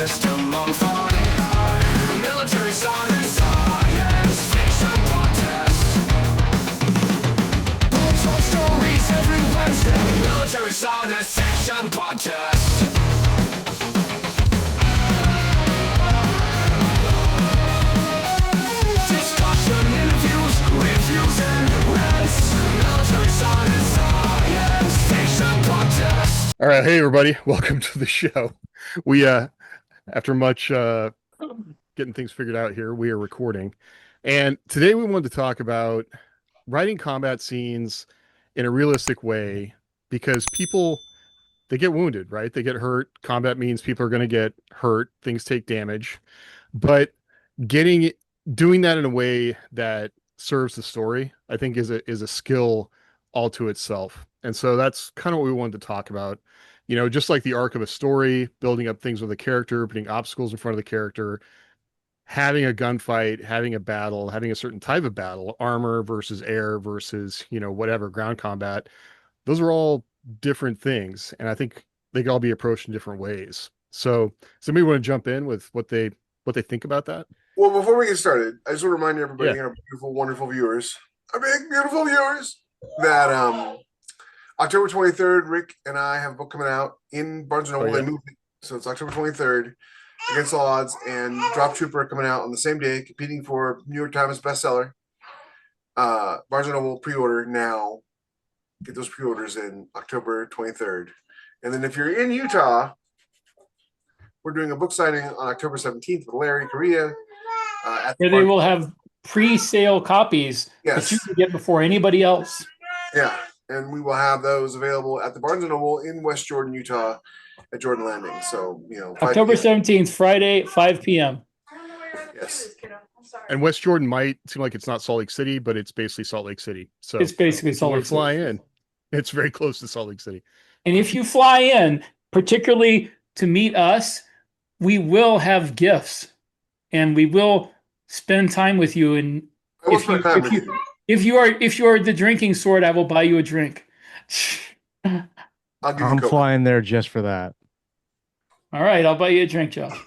system unfolding. Military science fiction podcast. Untold stories every Wednesday. Military science fiction podcast. Discussion, interviews, reviews, and rants. Military science fiction podcast. All right, hey everybody, welcome to the show. We after much getting things figured out here, we are recording. And today we wanted to talk about writing combat scenes in a realistic way, because people, they get wounded, right? They get hurt. Combat means people are going to get hurt, things take damage. But doing that in a way that serves the story, I think is a skill all to itself. And so that's kind of what we wanted to talk about. You know, just like the arc of a story, building up things with a character, putting obstacles in front of the character, having a gunfight, having a battle, having a certain type of battle, armor versus air versus, whatever, ground combat. Those are all different things. And I think they can all be approached in different ways. So somebody want to jump in with what they think about that? Well, before we get started, I just want to remind everybody, our beautiful, wonderful viewers, our big, beautiful viewers, that October 23rd, Rick and I have a book coming out in Barnes & Noble. They moved it, so it's October 23rd, Against All Odds, and Drop Trooper coming out on the same day, competing for New York Times bestseller. Barnes & Noble pre-order now. Get those pre-orders in October 23rd. And then if you're in Utah, we're doing a book signing on October 17th with Larry Correa. They will have pre-sale copies that you can get before anybody else. Yeah, and we will have those available at the Barnes & Noble in West Jordan, Utah, at Jordan Landing. So, October 17th, Friday, 5 p.m. Yes. And West Jordan might seem like it's not Salt Lake City, but it's basically Salt Lake City. So it's basically Salt Lake City. Fly in. It's very close to Salt Lake City. And if you fly in, particularly to meet us, we will have gifts, and we will spend time with you. And if you are the drinking sort, I will buy you a drink. I'm flying there just for that. All right, I'll buy you a drink, Josh.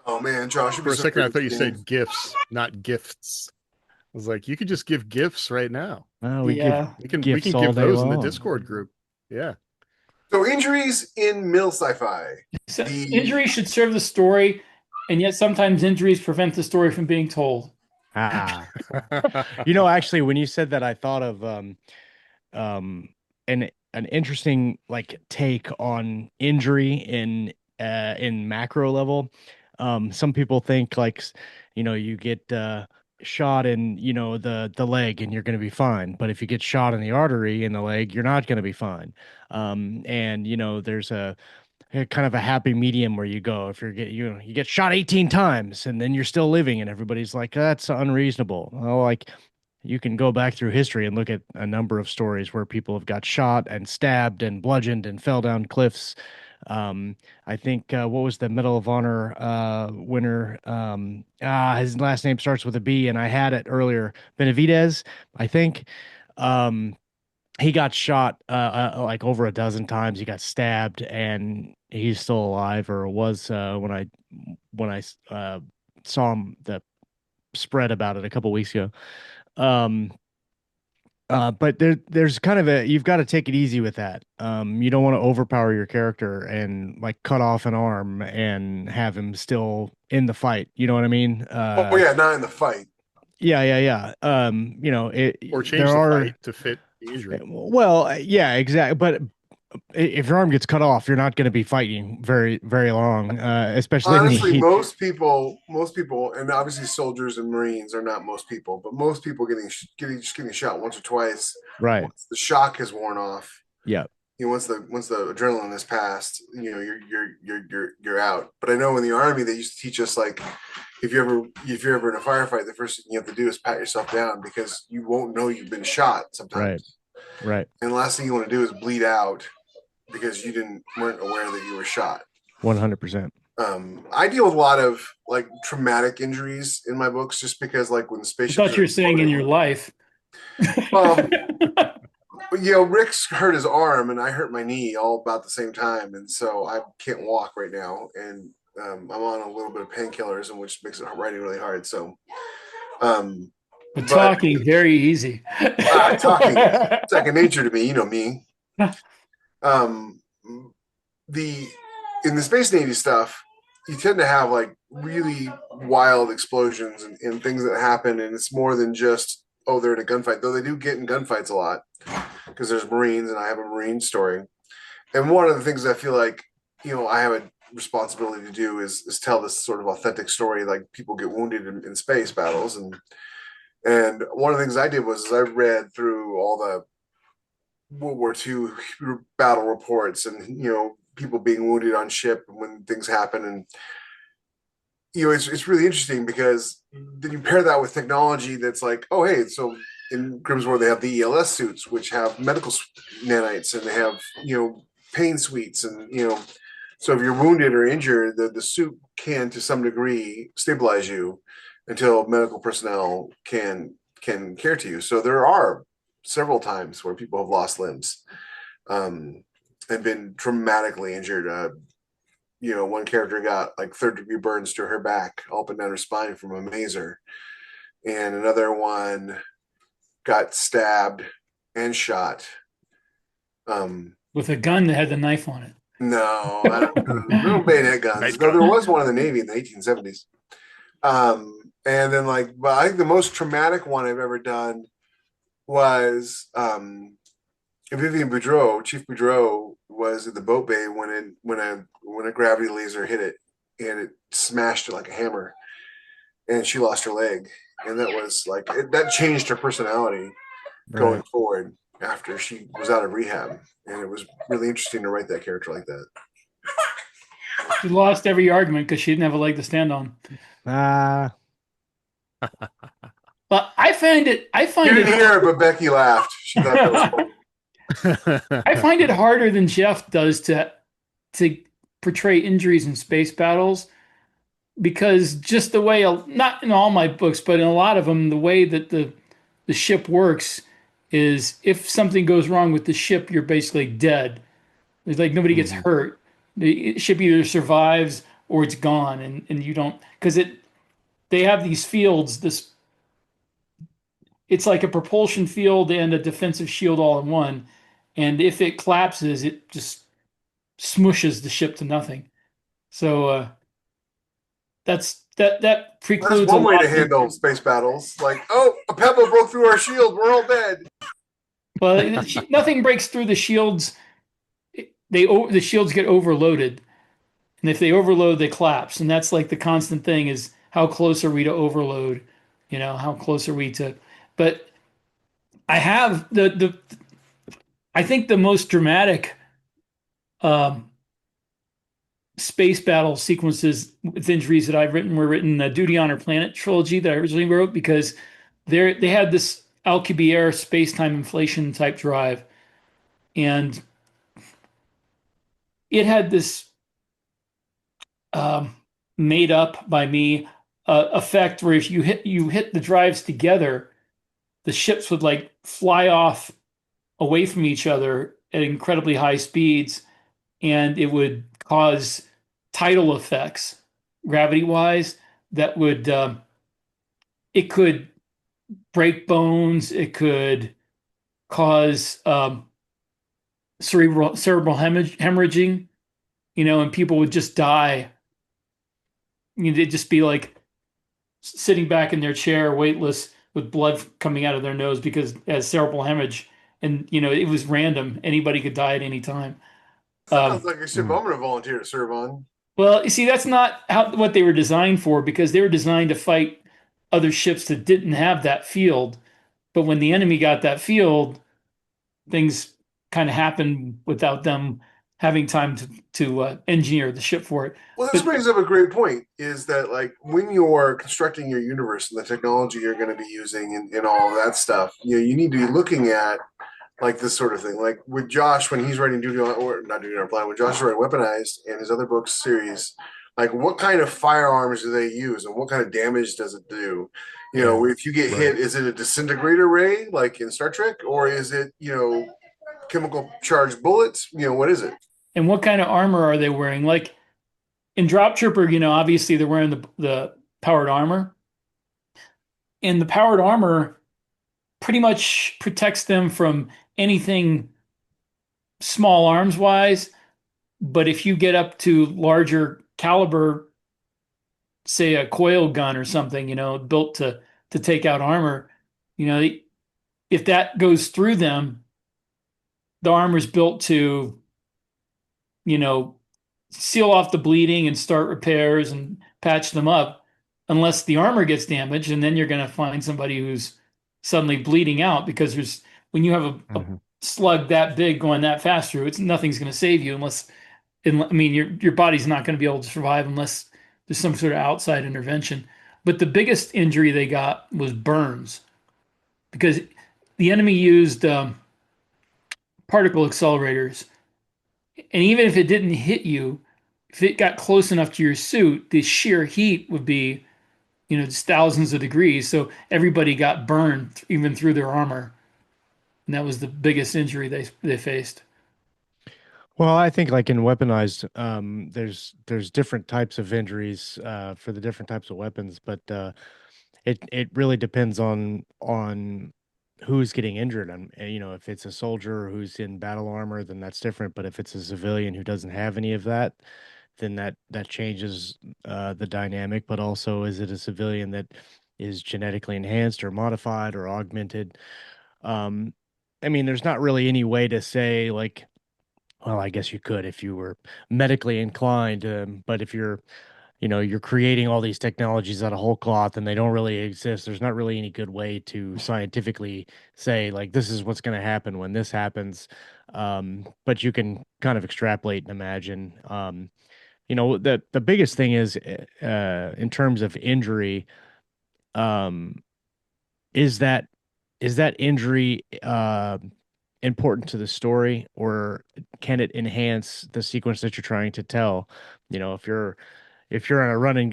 Oh man, Josh! For a second, I thought you said gifts, not gifts. I was like, you could just give gifts right now. We can give those in the Discord group. Yeah. So injuries in MILSFPODS. So injuries should serve the story, and yet sometimes injuries prevent the story from being told. Actually, when you said that, I thought of an interesting take on injury in macro level. Some people think you get shot in the leg and you're going to be fine, but if you get shot in the artery in the leg, you're not going to be fine. And there's a kind of a happy medium where you go if you get shot 18 times and then you're still living, and everybody's like, that's unreasonable. Well, you can go back through history and look at a number of stories where people have got shot and stabbed and bludgeoned and fell down cliffs. I think what was the Medal of Honor winner? His last name starts with a B, and I had it earlier. Benavidez, I think. He got shot over a dozen times. He got stabbed, and he's still alive, or was when I saw him the spread about it a couple weeks ago. But there's kind of you've got to take it easy with that. You don't want to overpower your character and cut off an arm and have him still in the fight. You know what I mean? Not in the fight. Yeah. Or change the fight to fit the injury. Well, yeah, exactly. But if your arm gets cut off, you're not going to be fighting very, very long. Especially honestly, most people, and obviously soldiers and Marines are not most people, but most people getting shot once or twice. Right. Once the shock has worn off. Yeah. Once the adrenaline has passed, you're out. But I know in the Army they used to teach us if you're ever in a firefight, the first thing you have to do is pat yourself down, because you won't know you've been shot sometimes. Right. And the last thing you want to do is bleed out because you weren't aware that you were shot. 100%. I deal with a lot of traumatic injuries in my books, just because when the spaceship. I thought you were saying in your life. Rick's hurt his arm and I hurt my knee all about the same time, and so I can't walk right now, and I'm on a little bit of painkillers, and which makes it writing really hard. So, but talking very easy. Talking is second nature to me. You know me. In the Space Navy stuff, you tend to have like really wild explosions and things that happen, and it's more than just they're in a gunfight. Though they do get in gunfights a lot because there's Marines, and I have a Marine story. And one of the things I feel like I have a responsibility to do is tell this sort of authentic story. Like people get wounded in space battles, and one of the things I did was I read through all the World War II battle reports, and people being wounded on ship when things happen, and it's really interesting because then you pair that with technology that's like, oh hey, so in Grimm's War they have the ELS suits which have medical nanites, and they have pain suites, and so if you're wounded or injured, the suit can to some degree stabilize you until medical personnel can care to you. So there are several times where people have lost limbs and been traumatically injured. One character got like third-degree burns to her back, all up and down her spine from a mazer, and another one got stabbed and shot with a gun that had the knife on it. No, I don't know. No bayonet guns. Though there was one in the Navy in the 1870s. And then but I think the most traumatic one I've ever done was Vivian Boudreau. Chief Boudreau was at the boat bay when a gravity laser hit it, and it smashed it like a hammer, and she lost her leg, and that was that changed her personality going forward after she was out of rehab, and it was really interesting to write that character like that. She lost every argument because she didn't have a leg to stand on. But I find it. You didn't hear it, but Becky laughed. She thought that was cool. I find it harder than Jeff does to portray injuries in space battles, because just the way, not in all my books, but in a lot of them, the way that the ship works is if something goes wrong with the ship, you're basically dead. It's like nobody gets hurt. The ship either survives or it's gone, and you don't, because they have these fields. It's like a propulsion field and a defensive shield all in one. And if it collapses, it just smushes the ship to nothing. So that precludes. That's one way to handle space battles. Like, a pebble broke through our shield. We're all dead. Well, nothing breaks through the shields. The shields get overloaded, and if they overload, they collapse. And that's like the constant thing: is how close are we to overload? How close are we to? But I have I think the most dramatic space battle sequences with injuries that I've written were written in the Duty on Our Planet trilogy that I originally wrote, because they had this Alcubierre space-time inflation type drive, and it had this made up by me effect where if you hit the drives together, the ships would fly off away from each other at incredibly high speeds, and it would cause tidal effects gravity-wise that would it could break bones, it could cause cerebral hemorrhaging, and people would just die. They'd just be like sitting back in their chair, weightless, with blood coming out of their nose because as cerebral hemorrhage, and it was random. Anybody could die at any time. Sounds like a ship I'm going to volunteer to serve on. Well, you see, that's not what they were designed for, because they were designed to fight other ships that didn't have that field. But when the enemy got that field, things kind of happened without them having time to engineer the ship for it. Well, this brings up a great point, is that when you're constructing your universe and the technology you're going to be using and all of that stuff, you need to be looking at this sort of thing. Like with Josh, when he's writing when Josh is writing Weaponized and his other books series, what kind of firearms do they use and what kind of damage does it do? If you get hit, is it a disintegrator ray like in Star Trek, or is it chemical charged bullets? What is it? And what kind of armor are they wearing? Like in Drop Trooper, obviously they're wearing the powered armor. And the powered armor pretty much protects them from anything small arms wise. But if you get up to larger caliber, say a coil gun or something, built to take out armor, if that goes through them, the armor's built to, seal off the bleeding and start repairs and patch them up, unless the armor gets damaged, and then you're going to find somebody who's suddenly bleeding out because when you have a slug that big going that fast through, nothing's going to save you your body's not going to be able to survive unless there's some sort of outside intervention. But the biggest injury they got was burns because the enemy used particle accelerators. And even if it didn't hit you, if it got close enough to your suit, the sheer heat would be, just thousands of degrees. So everybody got burned even through their armor. And that was the biggest injury they faced. Well, I think like in weaponized, there's different types of injuries for the different types of weapons, but it really depends on who's getting injured. And if it's a soldier who's in battle armor, then that's different. But if it's a civilian who doesn't have any of that, then that changes the dynamic. But also, is it a civilian that is genetically enhanced or modified or augmented? There's not really any way to say like, well, I guess you could if you were medically inclined, but if you're creating all these technologies out of whole cloth and they don't really exist, there's not really any good way to scientifically say like this is what's going to happen when this happens. But you can kind of extrapolate and imagine. The biggest thing is in terms of injury, is that injury important to the story, or can it enhance the sequence that you're trying to tell? If you're in a running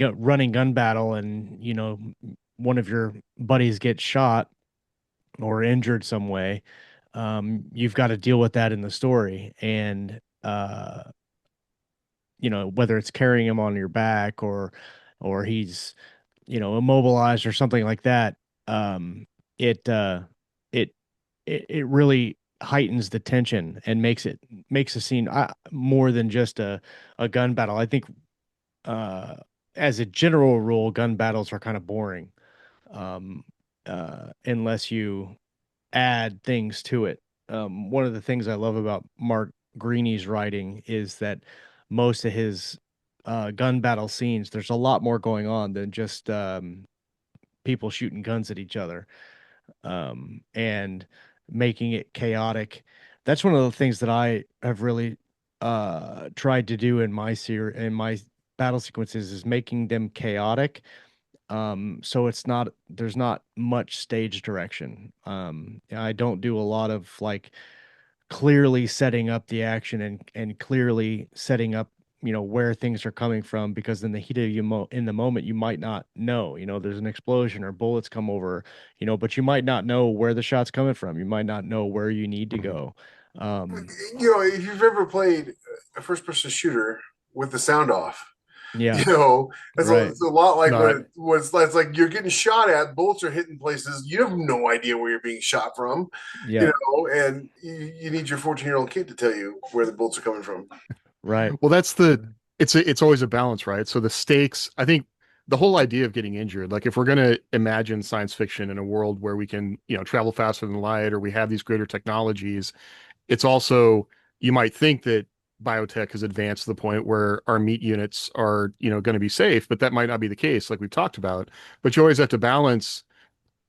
gun battle and one of your buddies gets shot or injured some way, you've got to deal with that in the story. And whether it's carrying him on your back or he's immobilized or something like that, it really heightens the tension and makes a scene more than just a gun battle. I think as a general rule, gun battles are kind of boring unless you add things to it. One of the things I love about Mark Greeny's writing is that most of his gun battle scenes, there's a lot more going on than just people shooting guns at each other and making it chaotic. That's one of the things that I have really tried to do in my battle sequences, is making them chaotic. So there's not much stage direction. I don't do a lot of like clearly setting up the action and clearly setting up where things are coming from, because in the heat of in the moment you might not know, there's an explosion or bullets come over, but you might not know where the shot's coming from. You might not know where you need to go. If you've ever played a first person shooter with the sound off, yeah, that's right. It's a lot like it's like you're getting shot at, bullets are hitting places you have no idea where you're being shot from. Yeah. And you need your 14-year-old kid to tell you where the bullets are coming from. Right. Well, it's always a balance, right? So the stakes, I think the whole idea of getting injured, like if we're going to imagine science fiction in a world where we can, travel faster than light, or we have these greater technologies, it's also, you might think that biotech has advanced to the point where our meat units are, going to be safe, but that might not be the case, like we've talked about. But you always have to balance,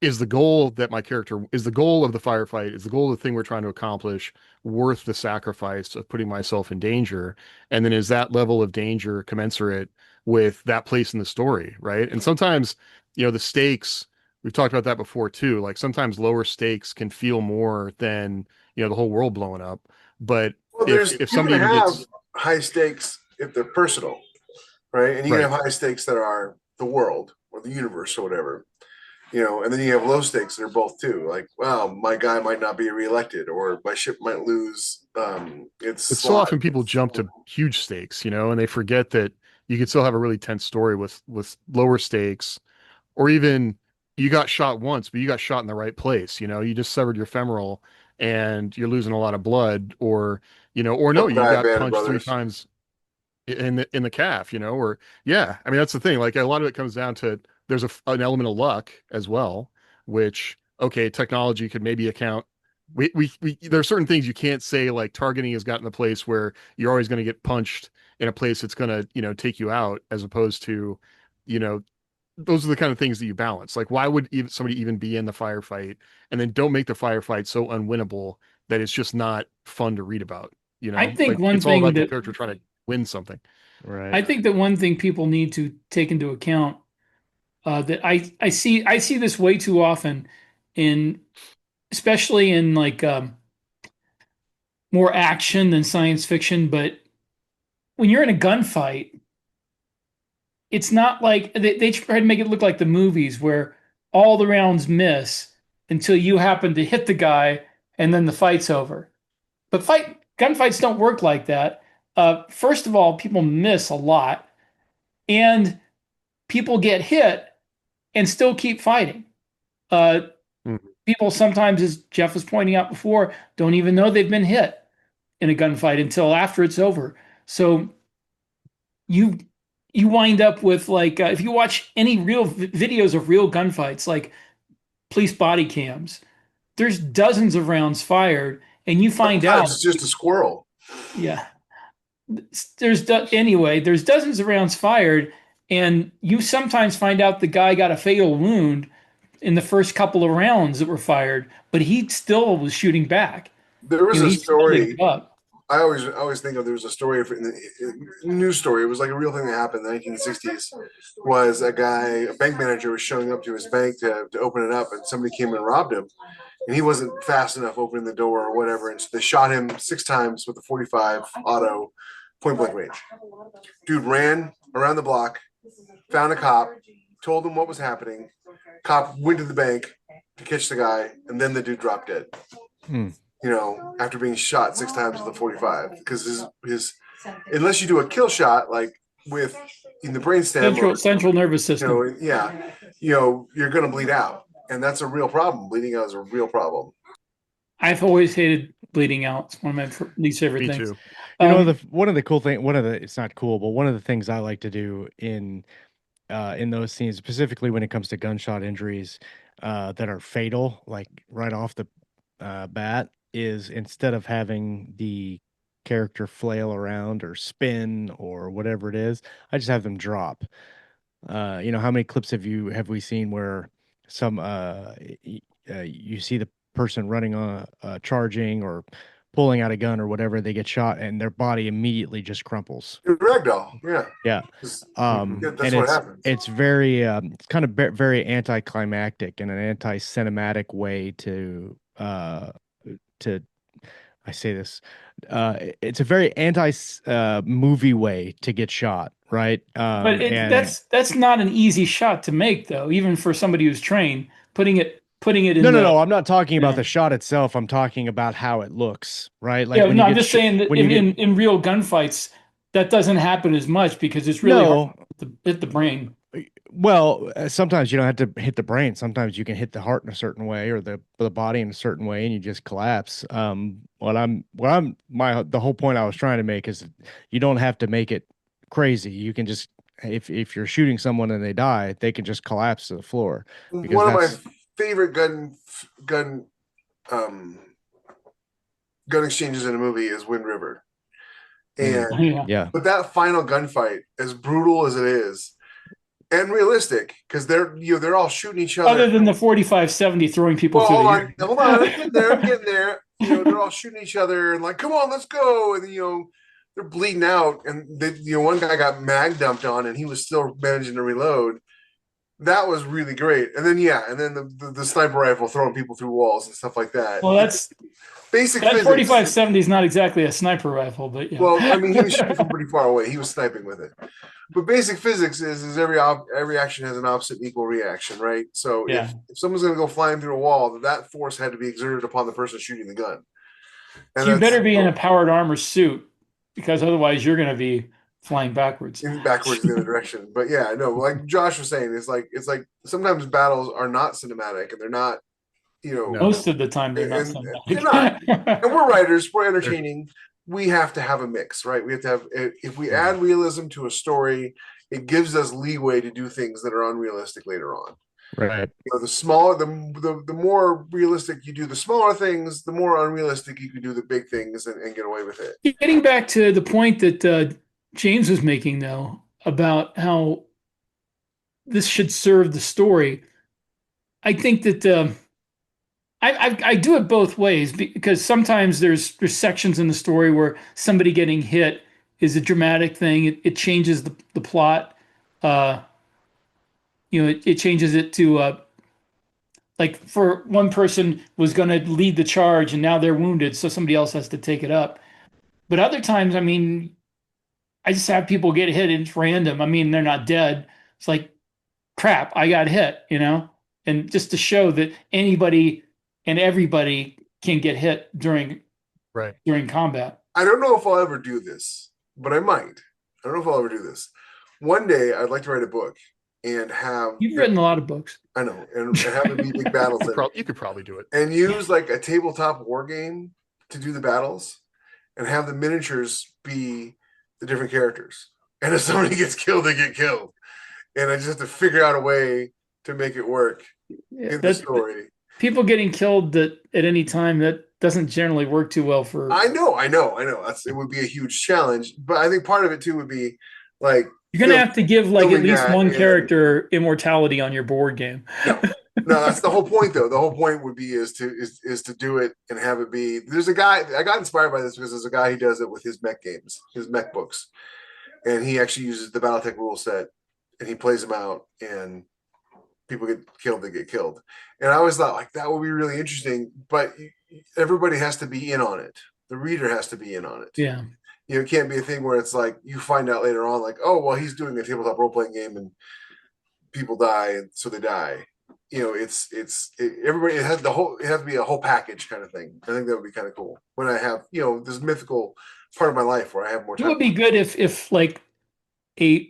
is the goal of the firefight, is the goal of the thing we're trying to accomplish worth the sacrifice of putting myself in danger? And then is that level of danger commensurate with that place in the story, right? And sometimes, the stakes, we've talked about that before too, like sometimes lower stakes can feel more than, the whole world blowing up. But if somebody have high stakes if they're personal, right? And you can have high stakes that are the world or the universe or whatever. and then you have low stakes that are both too. Like, wow, my guy might not be reelected, or my ship might lose. But so often people jump to huge stakes, and they forget that you could still have a really tense story with lower stakes, or even you got shot once, but you got shot in the right place. You just severed your femoral and you're losing a lot of blood, or or no, you got punched 3 times in the calf, or yeah. I mean, that's the thing. Like, a lot of it comes down to there's an element of luck as well, which, okay, technology could maybe account. We there are certain things you can't say, like targeting has gotten the place where you're always going to get punched in a place that's going to take you out, as opposed to, those are the kind of things that you balance. Like, why would somebody even be in the firefight, and then don't make the firefight so unwinnable that it's just not fun to read about? I think like, it's all about the character trying to win something. Right. I think that one thing people need to take into account, that I see this way too often, especially in like more action than science fiction. But when you're in a gunfight, it's not like they try to make it look like the movies where all the rounds miss until you happen to hit the guy and then the fight's over. But gunfights don't work like that. First of all, people miss a lot, and people get hit and still keep fighting. People sometimes, as Jeff was pointing out before, don't even know they've been hit in a gunfight until after it's over. So you wind up with, like, if you watch any real videos of real gunfights, like police body cams, there's dozens of rounds fired, and you find out it's just a squirrel. Yeah. There's dozens of rounds fired, and you sometimes find out the guy got a fatal wound in the first couple of rounds that were fired, but he still was shooting back. There was a story. I always think of, there was a story in the news story. It was like a real thing that happened in the 1960s. Was a bank manager was showing up to his bank to open it up, and somebody came and robbed him, and he wasn't fast enough opening the door or whatever, and so they shot him 6 times with a .45 auto, point blank range. Dude ran around the block, found a cop, told him what was happening. Cop went to the bank to catch the guy, and then the dude dropped dead. After being shot 6 times with a .45, because his unless you do a kill shot, like with in the brainstem, central nervous system, you're going to bleed out, and that's a real problem. Bleeding out is a real problem. I've always hated bleeding out. It's one of my least favorite things. Too. One of the cool thing, it's not cool, but one of the things I like to do in those scenes, specifically when it comes to gunshot injuries that are fatal, like right off the bat, is instead of having the character flail around or spin or whatever it is, I just have them drop. How many clips have we seen where some you see the person running on charging or pulling out a gun or whatever, they get shot and their body immediately just crumples. Ragdoll, yeah. That's And what happens. It's very it's kind of very anticlimactic and an anti-cinematic way to I say this, it's a very movie way to get shot, right? But that's not an easy shot to make, though, even for somebody who's trained. Putting it in no, I'm not talking about the shot itself. I'm talking about how it looks, right? Like, I'm just saying that in real gunfights, that doesn't happen as much because it's really hard to hit the brain. Well, sometimes you don't have to hit the brain. Sometimes you can hit the heart in a certain way or the body in a certain way, and you just collapse. The whole point I was trying to make is you don't have to make it crazy. You can just, if you're shooting someone and they die, they can just collapse to the floor. One of my favorite gun exchanges in a movie is Wind River, and but that final gunfight, as brutal as it is, and realistic, because they're all shooting each other. Other than the 45-70 throwing people through the air. Hold on, I'm getting there. They're all shooting each other and like, come on, let's go. And they're bleeding out, and one guy got mag dumped on, and he was still managing to reload. That was really great. And then the sniper rifle throwing people through walls and stuff like that. Well, that's basic. That 45-70 is not exactly a sniper rifle, but yeah. Well, I mean, he was shooting from pretty far away. He was sniping with it. But basic physics is every action has an opposite and equal reaction, right? So Yeah. if someone's going to go flying through a wall, that force had to be exerted upon the person shooting the gun. And So you that's better be in a powered armor suit because otherwise you're going to be flying backwards. backwards in the other direction. But yeah, I know. Like Josh was saying, it's like sometimes battles are not cinematic and they're not, No. Most of the time, they're not and cinematic. they're not. And we're writers, we're entertaining. We have to have a mix, right? We have to have, if we add realism to a story, it gives us leeway to do things that are unrealistic later on. Right. The smaller, the more realistic you do the smaller things, the more unrealistic you can do the big things and get away with it. Getting back to the point that James was making, though, about how this should serve the story, I think that I do it both ways because sometimes there's sections in the story where somebody getting hit is a dramatic thing. It changes the plot. Uh, it changes it to like for one person was going to lead the charge and now they're wounded, so somebody else has to take it up. But other times, I mean, I just have people get hit and it's random. I mean, they're not dead. It's like, crap, I got hit, and just to show that anybody and everybody can get hit during combat. I don't know if I'll ever do this, but I might. I don't know if I'll ever do this. One day, I'd like to write a book and have. You've written a lot of books. I know, and have it be big battles. You could probably do it. And use like a tabletop war game to do the battles, and have the miniatures be the different characters. And if somebody gets killed, they get killed. And I just have to figure out a way to make it work in the story. People getting killed at any time, that doesn't generally work too well for. I know. It would be a huge challenge, but I think part of it too would be like you're gonna have to give like at least one character immortality on your board game. No, that's the whole point though. The whole point would be is to do it and have it be. There's a guy I got inspired by this because there's a guy who does it with his mech games, his mech books, and he actually uses the BattleTech rule set and he plays them out and people get killed, they get killed. And I always thought like that would be really interesting, but everybody has to be in on it. The reader has to be in on it. Yeah. It can't be a thing where it's like you find out later on, like, oh, well, he's doing a tabletop role playing game and people die, and so they die. Everybody. It has to be a whole package kind of thing. I think that would be kind of cool when I have this mythical part of my life where I have more time. It would be good if like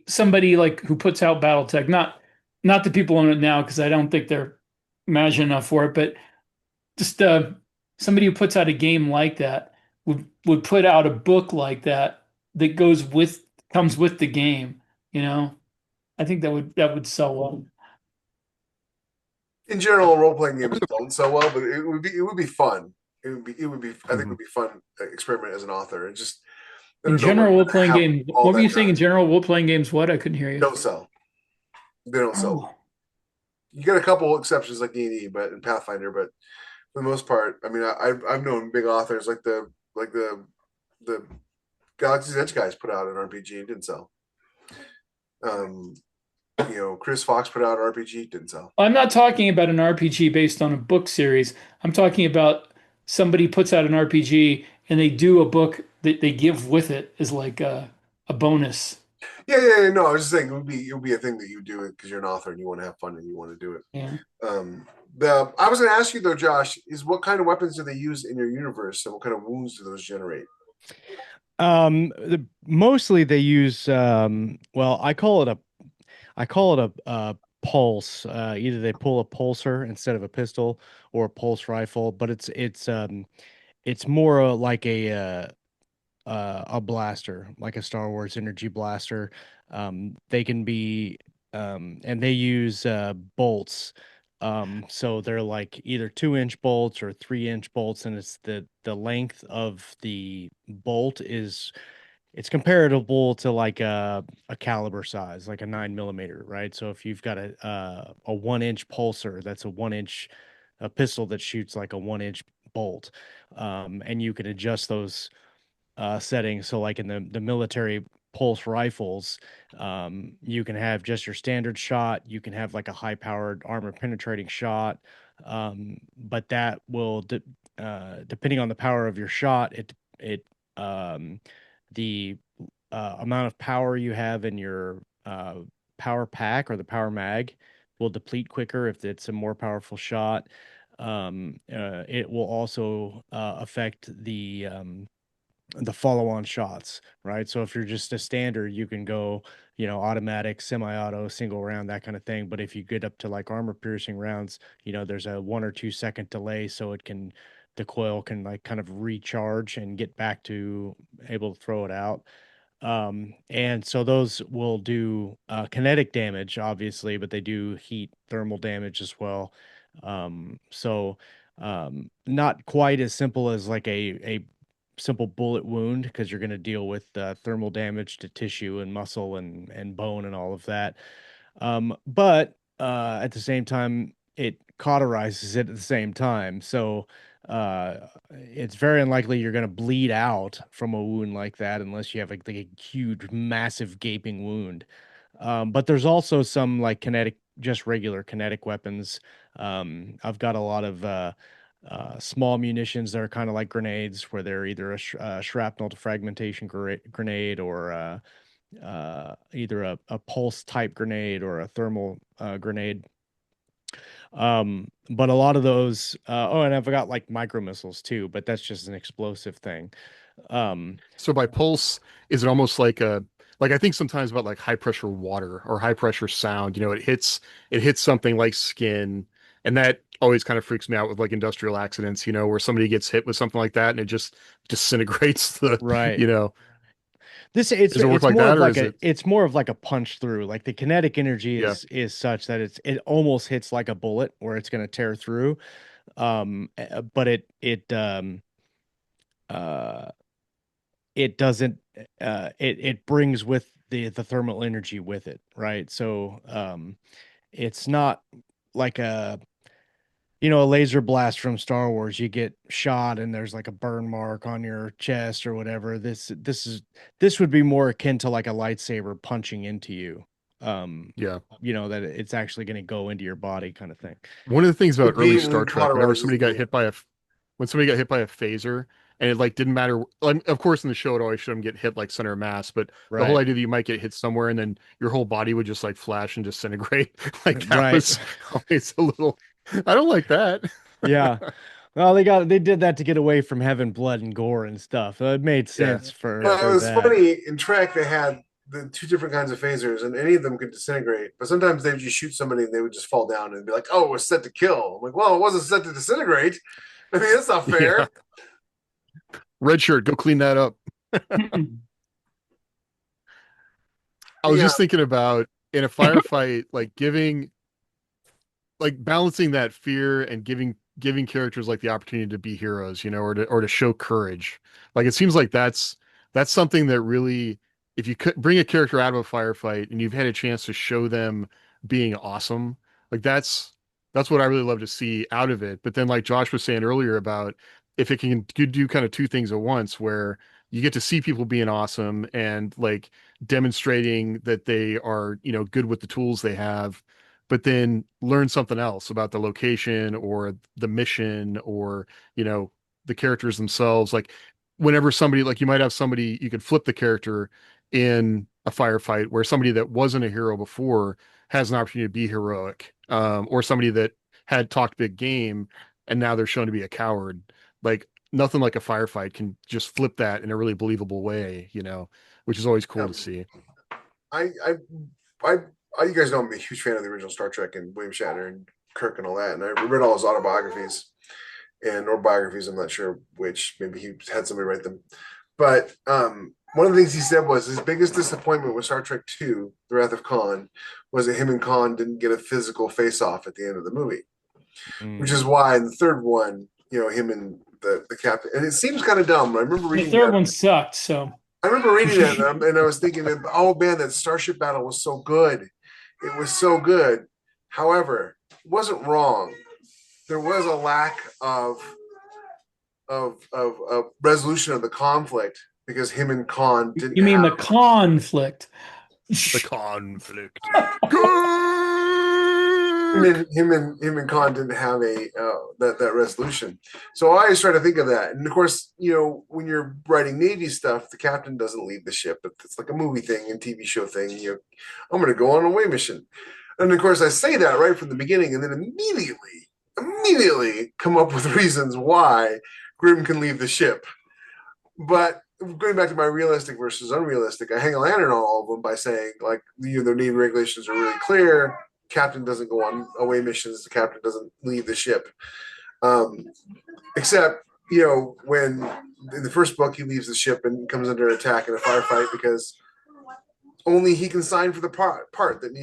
somebody like who puts out BattleTech, not the people on it now because I don't think they're imagine enough for it, but just somebody who puts out a game like that would put out a book like that comes with the game. I think that would sell well. In general, role playing games don't sell well, but it would be fun. I think it would be fun to experiment as an author and just. In general, role playing games. What were you saying? In general, role playing games. What? I couldn't hear you. Don't sell. They don't sell. You got a couple exceptions like D&D, but in Pathfinder, but for the most part, I mean, I've known big authors like the Galaxy's Edge guys put out an RPG, it didn't sell. Chris Fox put out an RPG, didn't sell. I'm not talking about an RPG based on a book series. I'm talking about somebody puts out an RPG and they do a book that they give with it as like a bonus. Yeah. No, I was just saying it would be a thing that you do it because you're an author and you want to have fun and you want to do it. Yeah. I was going to ask you though, Josh, is what kind of weapons do they use in your universe and what kind of wounds do those generate? Mostly they use I call it a pulse. Either they pull a pulser instead of a pistol or a pulse rifle, but it's more like a blaster, like a Star Wars energy blaster. They can be and they use bolts. So they're like either 2-inch bolts or 3-inch bolts, and it's the length of the bolt it's comparable to like a caliber size, like a 9mm, right? So if you've got a 1-inch pulser, that's a 1-inch pistol that shoots like a 1-inch bolt, and you can adjust those settings. So like in the military pulse rifles, you can have just your standard shot, you can have like a high powered armor penetrating shot, but that will depending on the power of your shot, the amount of power you have in your power pack or the power mag will deplete quicker if it's a more powerful shot. It will also affect the follow-on shots, right? So if you're just a standard, you can go, automatic, semi-auto, single round, that kind of thing. But if you get up to like armor piercing rounds, there's a 1 or 2 second delay, so the coil can like kind of recharge and get back to able to throw it out. And so those will do kinetic damage, obviously, but they do heat thermal damage as well. So not quite as simple as like a simple bullet wound, because you're going to deal with thermal damage to tissue and muscle and bone and all of that. But at the same time, it cauterizes it at the same time. So it's very unlikely you're going to bleed out from a wound like that unless you have like a huge, massive gaping wound. But there's also some like just regular kinetic weapons. I've got a lot of small munitions that are kind of like grenades, where they're either a shrapnel to fragmentation grenade or either a pulse type grenade or a thermal grenade. But a lot of those, and I've got like micro missiles too, but that's just an explosive thing. So by pulse, is it almost like I think sometimes about like high pressure water or high pressure sound, it hits something like skin, and that always kind of freaks me out with like industrial accidents, where somebody gets hit with something like that and it just disintegrates the, right. Does it work like more that, of or like is it? it's more of like a punch through. Like the kinetic energy is such that it almost hits like a bullet, where it's going to tear through. But it doesn't it brings with the thermal energy with it, right? So it's not like a laser blast from Star Wars. You get shot and there's like a burn mark on your chest or whatever. This would be more akin to like a lightsaber punching into you. That it's actually going to go into your body, kind of thing. One of the things about early Star Trek, whenever cauterizes somebody got me. hit by when somebody got hit by a phaser, and it like didn't matter. Of course, in the show, it always showed them get hit like center of mass, but the whole Right. idea that you might get hit somewhere and then your whole body would just like flash and disintegrate, like that Right. was always a little. I don't like that. Yeah. Well, they did that to get away from having blood and gore and stuff. It made sense for Well, it was that. funny in Trek. They had the 2 different kinds of phasers, and any of them could disintegrate. But sometimes they would just shoot somebody, and they would just fall down and be like, "Oh, it was set to kill." I'm like, "Well, it wasn't set to disintegrate." I mean, that's not fair. Yeah. Red shirt, go clean that up. I was just thinking about in a firefight, like balancing that fear and giving characters like the opportunity to be heroes, or to show courage. Like it seems like that's something that really, if you could bring a character out of a firefight and you've had a chance to show them being awesome, like that's what I really love to see out of it. But then like Josh was saying earlier about if it can do kind of 2 things at once, where you get to see people being awesome and like demonstrating that they are, good with the tools they have, but then learn something else about the location or the mission or, the characters themselves. Like whenever somebody, like you might have somebody, you could flip the character in a firefight where somebody that wasn't a hero before has an opportunity to be heroic, or somebody that had talked big game and now they're shown to be a coward. Like nothing like a firefight can just flip that in a really believable way, which is always cool to see. I you guys know I'm a huge fan of the original Star Trek and William Shatner and Kirk and all that, and I read all his autobiographies or biographies. I'm not sure which. Maybe he had somebody write them. But one of the things he said was his biggest disappointment with Star Trek II, The Wrath of Khan, was that him and Khan didn't get a physical face-off at the end of the movie, which is why in the third one, him and the captain, and it seems kind of dumb. I remember reading the third one sucked. So I remember reading it, and I was thinking, oh man, that starship battle was so good. It was so good. However, it wasn't wrong. There was a lack of resolution of the conflict because him and Khan didn't. You mean the conflict? The conflict. him and Khan didn't have a that resolution. So I always try to think of that. And of course, when you're writing Navy stuff, the captain doesn't leave the ship. It's like a movie thing and TV show thing. I'm going to go on a away mission, and of course I say that right from the beginning, and then immediately come up with reasons why Grim can leave the ship. But going back to my realistic versus unrealistic, I hang a lantern on all of them by saying, like, their Navy regulations are really clear. Captain doesn't go on away missions. The captain doesn't leave the ship. Except, when in the first book he leaves the ship and comes under attack in a firefight because only he can sign for the part that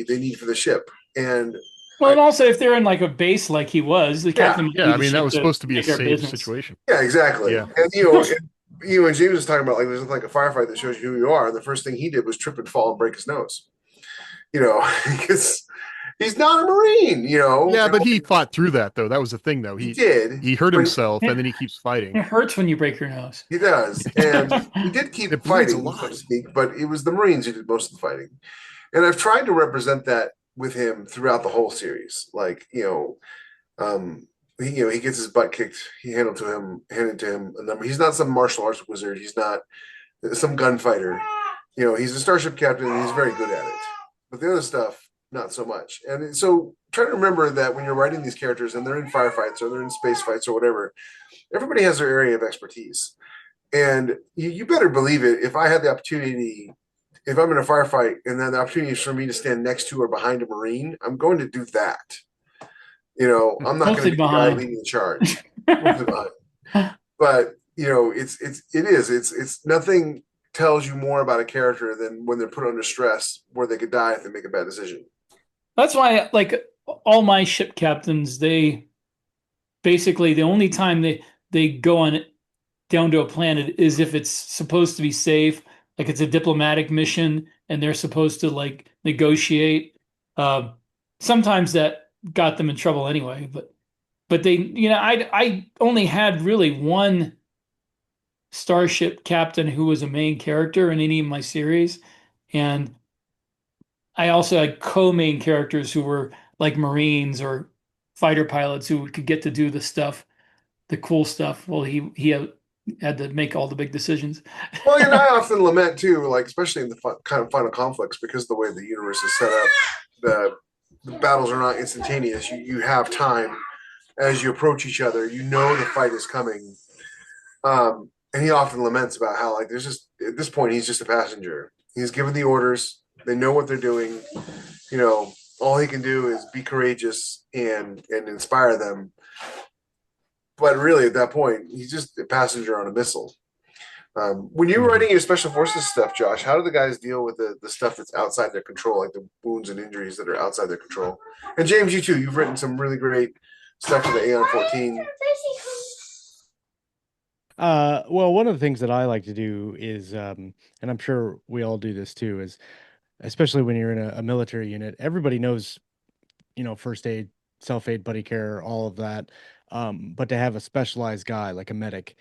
they need for the ship. And and also if they're in like a base like he was, the captain. Yeah, I mean that was supposed to be a safe situation. Yeah, exactly. Yeah. And and James was talking about like there's like a firefight that shows you who you are. And the first thing he did was trip and fall and break his nose. Because he's not a Marine, Yeah, but he fought through that though. That was the thing though. He did. He hurt himself and then he keeps fighting. It hurts when you break your nose. He does. And he did keep fighting, so to speak, but it was the Marines who did most of the fighting. And I've tried to represent that with him throughout the whole series. Like, he gets his butt kicked. Handed to him a number. He's not some martial arts wizard. He's not some gunfighter. He's a starship captain and he's very good at it. But the other stuff, not so much. And so try to remember that when you're writing these characters and they're in firefights or they're in space fights or whatever, everybody has their area of expertise. And you better believe it. If I had the opportunity, if I'm in a firefight and then the opportunity is for me to stand next to or behind a Marine, I'm going to do that. I'm not going to be the guy leading the charge. But it's nothing tells you more about a character than when they're put under stress where they could die if they make a bad decision. That's why, like, all my ship captains, they basically the only time they go on down to a planet is if it's supposed to be safe, like it's a diplomatic mission and they're supposed to like negotiate. Sometimes that got them in trouble anyway, but they, I only had really one starship captain who was a main character in any of my series, and I also had co-main characters who were like Marines or fighter pilots who could get to do the cool stuff. Well, he had to make all the big decisions. Well, and I often lament too, like especially in the kind of final conflicts, because the way the universe is set up, the battles are not instantaneous. You have time as you approach each other. The fight is coming. And he often laments about how, like, there's just, at this point, he's just a passenger. He's given the orders. They know what they're doing. All he can do is be courageous and inspire them. But really, at that point, he's just a passenger on a missile. When you're writing your special forces stuff, Josh, how do the guys deal with the stuff that's outside their control, like the wounds and injuries that are outside their control? And James, you too. You've written some really great stuff for the Aeon 14. Well, one of the things that I like to do is, and I'm sure we all do this too, is especially when you're in a military unit, everybody knows, first aid, self-aid, buddy care, all of that. But to have a specialized guy like a medic.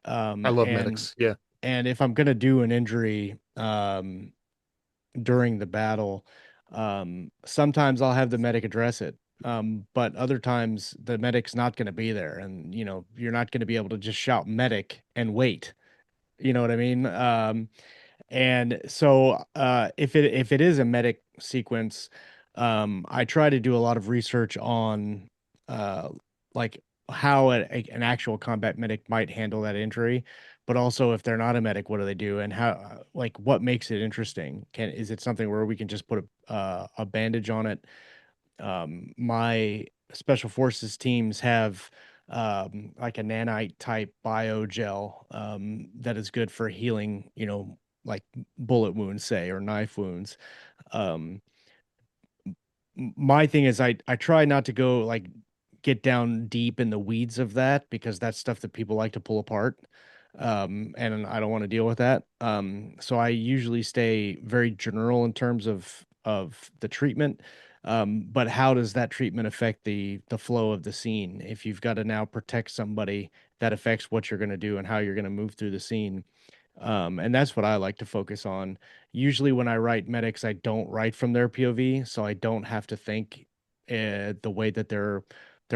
I love medics. Yeah. And if I'm going to do an injury, during the battle, sometimes I'll have the medic address it. But other times the medic's not going to be there, and you're not going to be able to just shout medic and wait. You know what I mean? And so if it is a medic sequence, I try to do a lot of research on like how an actual combat medic might handle that injury, but also if they're not a medic, what do they do, and how, like, what makes it interesting? Is it something where we can just put a bandage on it? My special forces teams have like a nanite type biogel that is good for healing, like bullet wounds, say, or knife wounds. My thing is I try not to go like get down deep in the weeds of that, because that's stuff that people like to pull apart. And I don't want to deal with that. So I usually stay very general in terms of the treatment. But how does that treatment affect the flow of the scene? If you've got to now protect somebody, that affects what you're going to do and how you're going to move through the scene. And that's what I like to focus on. Usually when I write medics, I don't write from their POV, so I don't have to think the way that their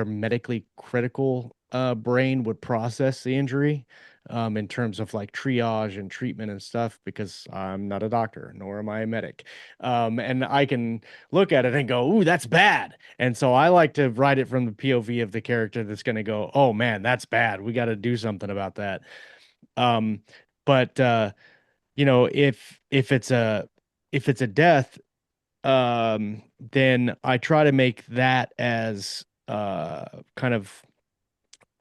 medically critical brain would process the injury, in terms of like triage and treatment and stuff, because I'm not a doctor, nor am I a medic. And I can look at it and go, ooh, that's bad. And so I like to write it from the POV of the character that's going to go, oh man, that's bad. We got to do something about that. But if it's a death, then I try to make that as kind of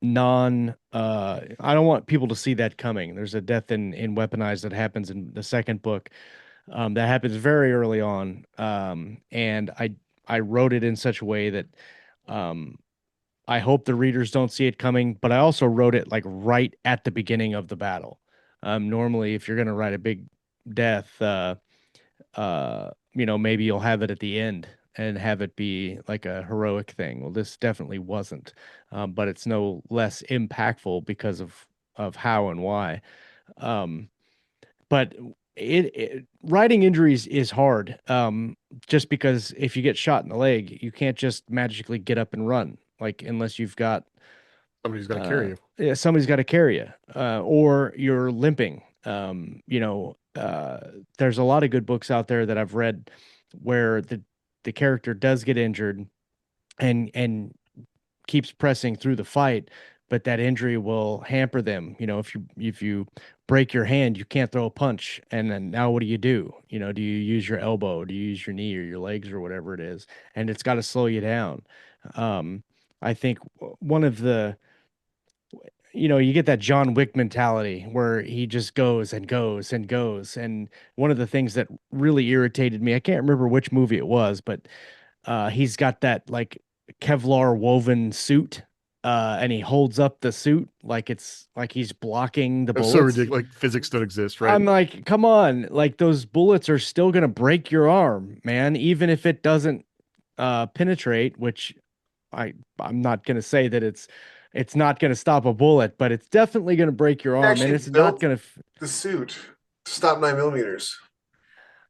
I don't want people to see that coming. There's a death in Weaponized that happens in the second book, that happens very early on, and I wrote it in such a way that I hope the readers don't see it coming, but I also wrote it like right at the beginning of the battle. Normally if you're going to write a big death, maybe you'll have it at the end and have it be like a heroic thing. Well, this definitely wasn't, but it's no less impactful because of how and why. But writing injuries is hard, just because if you get shot in the leg, you can't just magically get up and run, like unless you've got Somebody's got to carry you. Yeah, somebody's got to carry you, or you're limping. There's a lot of good books out there that I've read where the character does get injured and keeps pressing through the fight, but that injury will hamper them. If you break your hand, you can't throw a punch, and then now what do you do? Do you use your elbow? Do you use your knee or your legs or whatever it is? And it's got to slow you down. I think one of the you get that John Wick mentality where he just goes and goes and goes. And one of the things that really irritated me, I can't remember which movie it was, but he's got that like Kevlar woven suit, and he holds up the suit like it's like he's blocking the It's bullets. so ridiculous. Like physics don't exist, right? I'm like, come on, like those bullets are still gonna break your arm, man, even if it doesn't penetrate, which I'm not gonna say that it's not going to stop a bullet, but it's definitely going to break your arm, and it's not going to. The suit to stop 9mm.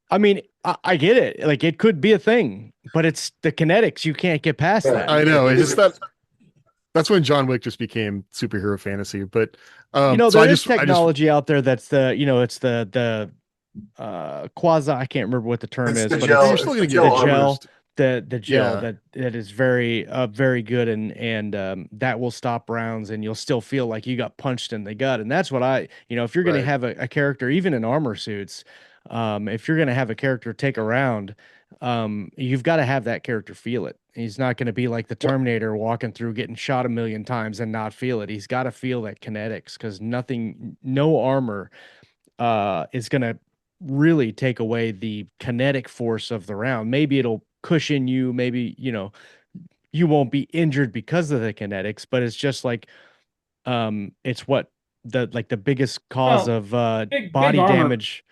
I mean, I get it. Like it could be a thing, but it's the kinetics. You can't get past that. I know. It's just that's when John Wick just became superhero fantasy. But there is technology out there that's it's the quasi. I can't remember what the term is, but you're still going to get the gel. The gel Yeah. that is very very good, and that will stop rounds, and you'll still feel like you got punched in the gut. And that's what if you're going to have a character, even in armor suits, if you're going to have a character take a round, you've got to have that character feel it. He's not going to be like the Terminator walking through getting shot a million times and not feel it. He's got to feel that kinetics, because no armor is going to really take away the kinetic force of the round. Maybe it'll cushion you, maybe you won't be injured because of the kinetics, but it's just like it's what the biggest cause of body damage.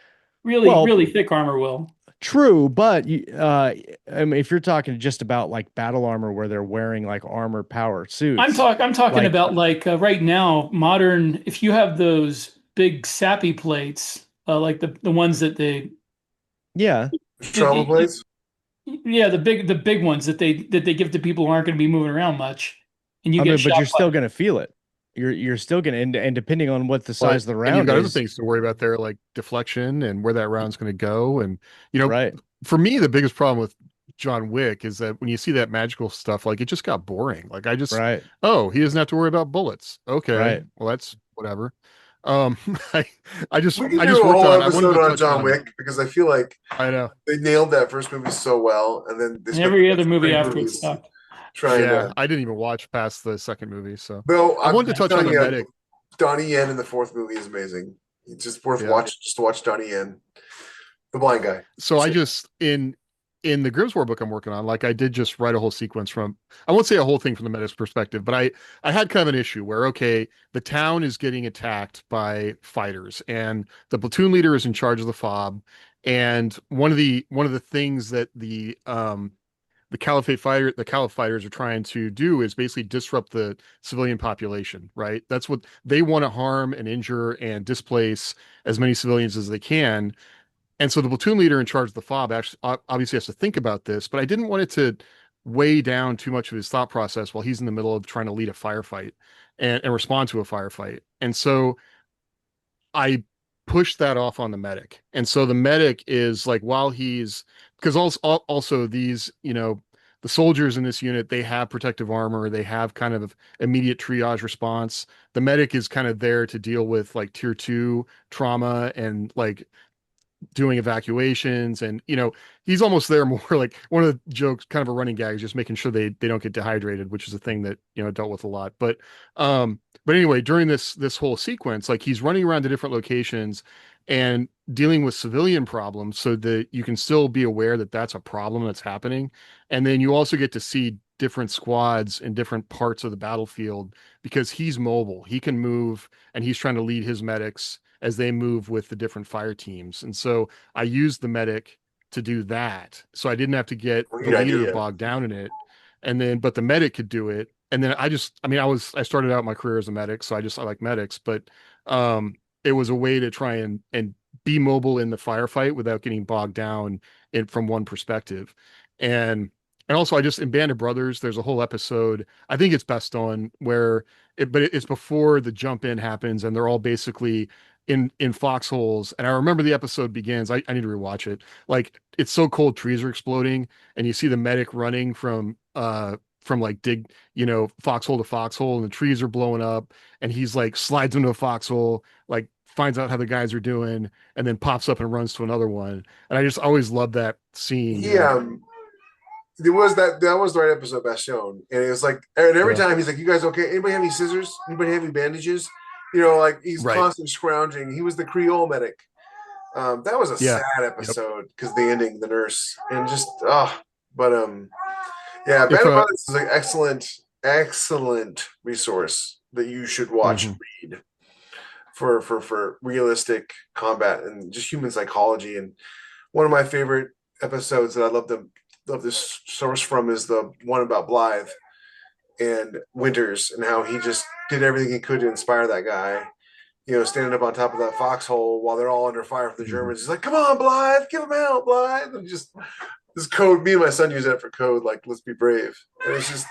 Really thick armor will. True, but I mean, if you're talking just about like battle armor where they're wearing like armor power suits, I'm talking about like right now modern. If you have those big sappy plates, like the ones that they trauma plates. Yeah, the big ones that they give to people who aren't going to be moving around much, and but you're still going to feel it. You're still going to, and depending on what the size of the round, you've got is, other things to worry about there, like deflection and where that round's going to go. And right. For me, the biggest problem with John Wick is that when you see that magical stuff, like it just got boring. Like he doesn't have to worry about bullets. Okay, right. Well, that's whatever. I just we can I do just a worked whole on episode on John Wick, because I feel like I know they nailed that first movie so well, and then every other movie afterwards sucked. I didn't even watch past the second movie, so I wanted to touch on the medic. Donnie Yen in the fourth movie is amazing. It's just worth watching, just to watch Donnie Yen, the blind guy. So I just in the Grimswar book I'm working on, like I did just write a whole sequence from, I won't say a whole thing from the medic's perspective, but I had kind of an issue where, okay, the town is getting attacked by fighters and the platoon leader is in charge of the fob. And one of the things that the Caliph fighters are trying to do is basically disrupt the civilian population, right? That's what they want to harm and injure and displace as many civilians as they can. And so the platoon leader in charge of the FOB actually obviously has to think about this, but I didn't want it to weigh down too much of his thought process while he's in the middle of trying to lead a firefight and respond to a firefight. And so I pushed that off on the medic. And so the medic is like, while he's, because also these, the soldiers in this unit, they have protective armor, they have kind of immediate triage response. The medic is kind of there to deal with like tier 2 trauma and like doing evacuations, and he's almost there more like one of the jokes, kind of a running gag, is just making sure they don't get dehydrated, which is a thing that dealt with a lot. But anyway, during this whole sequence, like, he's running around to different locations and dealing with civilian problems, so that you can still be aware that that's a problem that's happening. And then you also get to see different squads in different parts of the battlefield, because he's mobile, he can move, and he's trying to lead his medics as they move with the different fire teams. And so I used the medic to do that. So I didn't have to get the leader bogged down in it. And then, but the medic could do it. And then I started out my career as a medic, so I like medics, but it was a way to try and be mobile in the firefight without getting bogged down from one perspective. And also, in Band of Brothers, there's a whole episode, I think it's best on, where it's before the jump in happens, and they're all basically in foxholes. And I remember the episode begins, I need to rewatch it. Like, it's so cold, trees are exploding, and you see the medic running from like foxhole to foxhole, and the trees are blowing up, and he's like slides into a foxhole, like finds out how the guys are doing, and then pops up and runs to another one. And I just always love that scene. There was that was the right episode best shown, and it was like, and every time he's like, "You guys okay? Anybody have any scissors? Anybody have any bandages?" Like, he's constantly scrounging. He was the Creole medic. That was a sad episode, because the ending, the nurse, and just Band of Brothers is an excellent resource that you should watch and read for realistic combat and just human psychology. And one of my favorite episodes that I love this source from is the one about Blythe and Winters, and how he just did everything he could to inspire that guy, standing up on top of that foxhole while they're all under fire from the Germans. He's like, "Come on, Blythe, give him out, Blythe." And just this code, me and my son use that for code, like, let's be brave. And it's just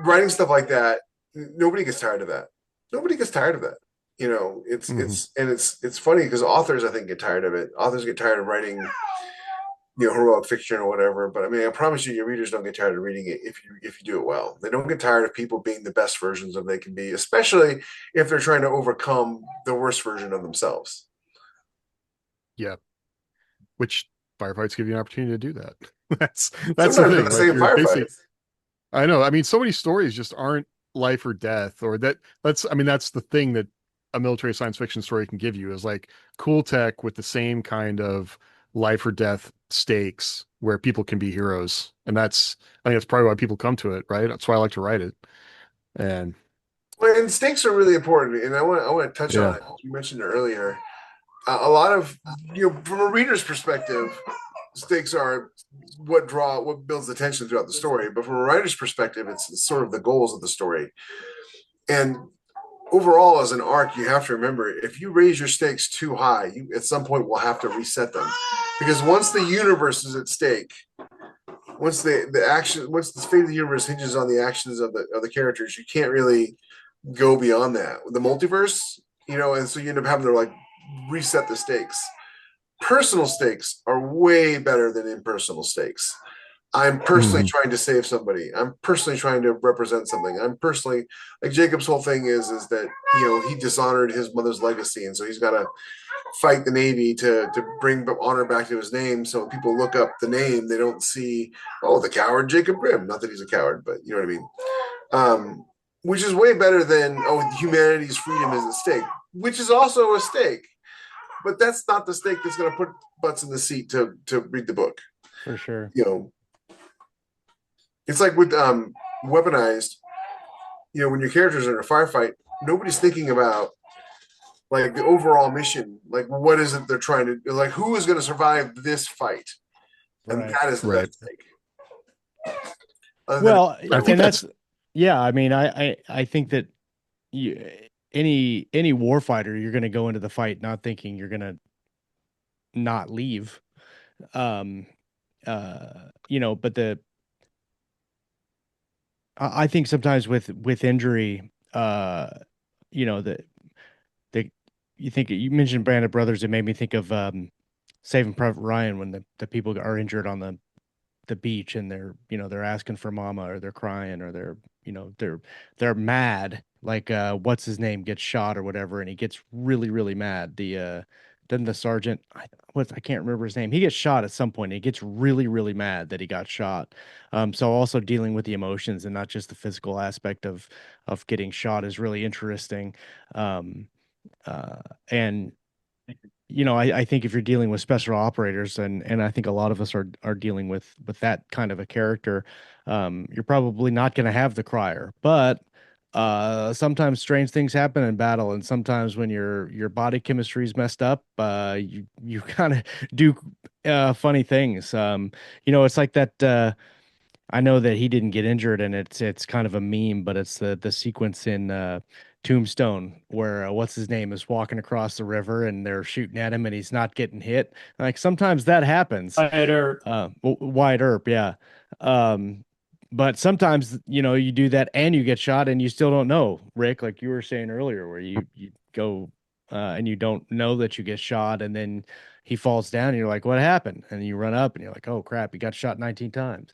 writing stuff like that. Nobody gets tired of that. It's funny, because authors, I think, get tired of it. Authors get tired of writing heroic fiction or whatever. But I mean, I promise you, your readers don't get tired of reading it if you do it well. They don't get tired of people being the best versions of they can be, especially if they're trying to overcome the worst version of themselves. Yeah. Which firefights give you an opportunity to do that. That's the thing. Like, I know. I mean, so many stories just aren't life or death, or that's the thing that a military science fiction story can give you, is like cool tech with the same kind of life or death stakes, where people can be heroes. And I think that's probably why people come to it, right? That's why I like to write it. And stakes are really important. And I want to touch on it. You mentioned it earlier. A lot of, from a reader's perspective, stakes are what builds the tension throughout the story. But from a writer's perspective, it's sort of the goals of the story. And overall, as an arc, you have to remember, if you raise your stakes too high, you at some point will have to reset them. Because once the universe is at stake, once the fate of the universe hinges on the actions of the characters, you can't really go beyond that. The multiverse, and so you end up having to like reset the stakes. Personal stakes are way better than impersonal stakes. I'm personally trying to save somebody. I'm personally trying to represent something. I'm personally, like, Jacob's whole thing is that he dishonored his mother's legacy, and so he's got to fight the Navy to bring honor back to his name. So when people look up the name, they don't see, the coward Jacob Grimm. Not that he's a coward, but you know what I mean. Which is way better than humanity's freedom is at stake, which is also a stake. But that's not the stake that's going to put butts in the seat to read the book. For sure. It's like with weaponized, when your characters are in a firefight, nobody's thinking about like the overall mission. Like, what is it they're trying to, like, who is going to survive this fight? And that is the best thing. Well, I think I think that any war fighter, you're going to go into the fight not thinking you're going to not leave. But I think sometimes with injury, you know, the you mentioned Band of Brothers. It made me think of Saving Private Ryan when the people are injured on the beach and they're they're asking for mama or they're crying or they're they're mad, like what's his name gets shot or whatever, and he gets really mad. The then the sergeant, I can't remember his name, he gets shot at some point and he gets really mad that he got shot. So also dealing with the emotions and not just the physical aspect of getting shot is really interesting. um and I think if you're dealing with special operators, and I think a lot of us are dealing with that kind of a character, you're probably not going to have the crier. But sometimes strange things happen in battle, and sometimes when your body chemistry is messed up, you kind of do funny things. It's like that. I know that he didn't get injured, and it's kind of a meme, but it's the sequence in Tombstone where what's his name is walking across the river and they're shooting at him and he's not getting hit. Like sometimes that happens. Wyatt Earp. Wyatt Earp, yeah. Um, but sometimes you do that and you get shot and you still don't know, Rick, like you were saying earlier, where you go and you don't know that you get shot, and then he falls down and you're like, what happened? And you run up and you're like, oh crap, he got shot 19 times.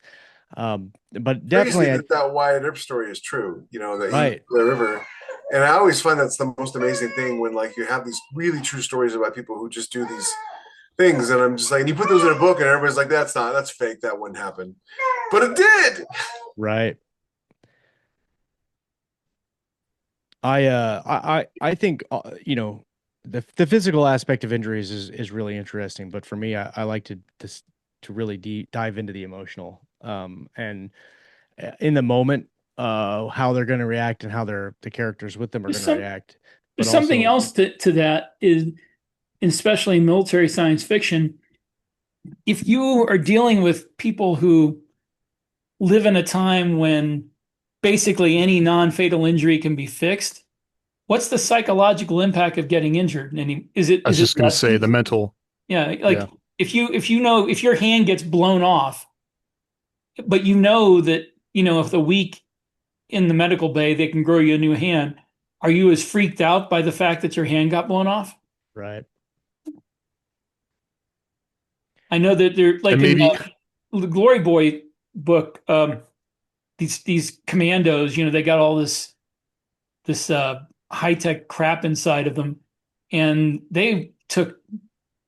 But Crazy definitely, that Wyatt Earp story is true. That he right. the river, and I always find that's the most amazing thing when like you have these really true stories about people who just do these things, and I'm just like, and you put those in a book, and everybody's like, that's fake, that wouldn't happen, but it did. Right. I think the physical aspect of injuries is really interesting, but for me, I like to really dive into the emotional, and in the moment, how they're going to react and how the characters with them are going to react. But There's something also, else to that is, especially in military science fiction, if you are dealing with people who live in a time when basically any non-fatal injury can be fixed, what's the psychological impact of getting injured? And I was just going to say the mental. Yeah, like if your hand gets blown off, but that if the week in the medical bay they can grow you a new hand, are you as freaked out by the fact that your hand got blown off? right. I know that they're like And maybe in the Glory Boy book, these commandos, they got all this high tech crap inside of them, and they took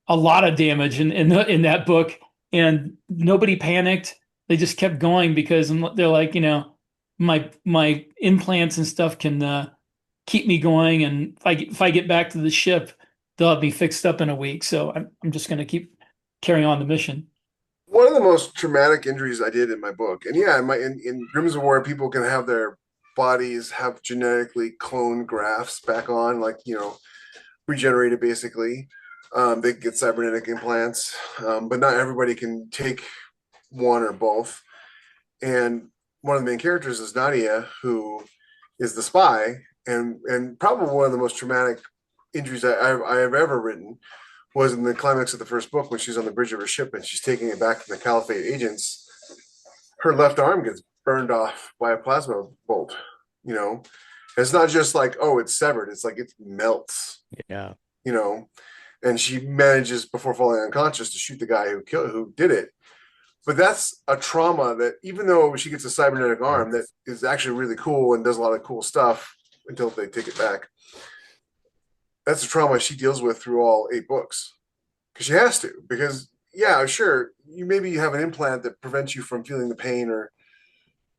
a lot of damage in that book, and nobody panicked. They just kept going because they're like, my implants and stuff can keep me going, and if I get back to the ship, they'll have me fixed up in a week. So I'm just going to keep carrying on the mission. One of the most traumatic injuries I did in my book, and yeah, in Grims of War, people can have their bodies have genetically cloned grafts back on, like regenerated basically. They get cybernetic implants, but not everybody can take one or both. And one of the main characters is Nadia, who is the spy, and probably one of the most traumatic injuries I have ever written was in the climax of the first book when she's on the bridge of her ship and she's taking it back from the Caliphate agents. Her left arm gets burned off by a plasma bolt. It's not just like, oh, it's severed. It's like it melts. Yeah. And she manages before falling unconscious to shoot the guy who did it. But that's a trauma that, even though she gets a cybernetic arm that is actually really cool and does a lot of cool stuff until they take it back, that's a trauma she deals with through all 8 books, because she has to. Because yeah, sure, you have an implant that prevents you from feeling the pain or